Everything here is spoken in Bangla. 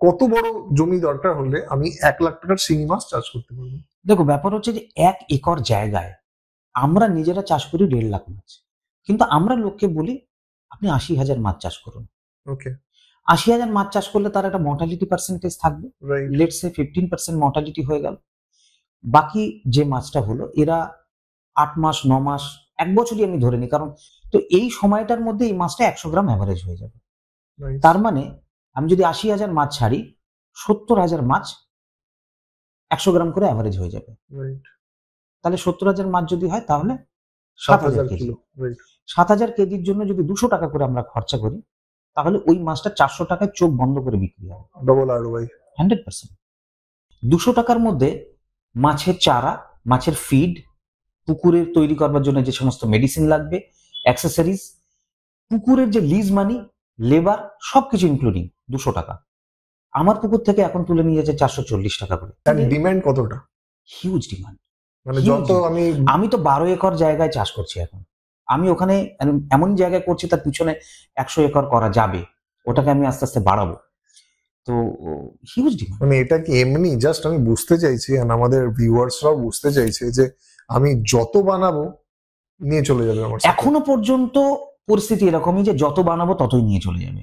কত বড় জমি দরকার হলে আমি 1 লাখ টাকার শিঙি মাছ চাষ করতে পারবো? দেখো, ব্যাপার হচ্ছে যে 1 একর জায়গায় আমরা নিজেরা চাষ করি 1.5 লাখ মাছ, কিন্তু আমরা লোককে বলি আপনি 80,000 মাছ চাষ করুন। ওকে, 80,000 মাছ চাষ করলে তার একটা মর্টালিটি পার্সেন্টেজ থাকবে, লেটস সে 15% মর্টালিটি হয়ে গেল। বাকি যে মাছটা হলো, এরা 8 মাস 9 মাস 1 বছরই আমি ধরে নিই, কারণ তো এই সময়টার মধ্যে এই মাছটা 100 গ্রাম অ্যাভারেজ হয়ে যাবে। তার মানে আমি যদি 80,000 মাছ ছাড়ি, 70,000 মাছ 100 গ্রাম করে অ্যাভারেজ হয়ে যাবে। তাহলে 70,000 মাছ যদি হয় তাহলে 7,000 কেজি। 7,000 কেজির জন্য যদি 200 টাকা করে আমরা খরচা করি, তাহলে ওই মাছটা 400 টাকায় চোখ বন্ধ করে বিক্রি হবে। Double ROI 100%। 200 টাকার মধ্যে মাছের চারা, মাছের ফিড, পুকুরের তৈরি করবার জন্য যে সমস্ত মেডিসিন লাগবে, অ্যাক্সেসরিজ, পুকুরের যে লিজ মানি, লেবার, সবকিছু ইনক্লুডিং 200 টাকা। আমার পুকুর থেকে এখন তুলে নিয়ে যাচ্ছে 440 টাকা করে। ডিমান্ড কতটা? Huge demand. মানে যত আমি তো 12 একর জায়গায় চাষ করছি এখন। আমি ওখানে এমন জায়গায় করছি তার পিছনে 100 একর করা যাবে, ওটাকে আমি আস্তে আস্তে বাড়াবো। তো হিউজ ডিমান্ড। মানে এটা কি এমনি জাস্ট আমি বুঝতে চাইছি, আর আমাদের ভিউয়ার্সরাও বুঝতে চাইছে যে আমি যত বানাবো নিয়ে চলে যাবে আমার। এখনো পর্যন্ত পরিস্থিতি এরকমই যে যত বানাবো ততই নিয়ে চলে যাবে।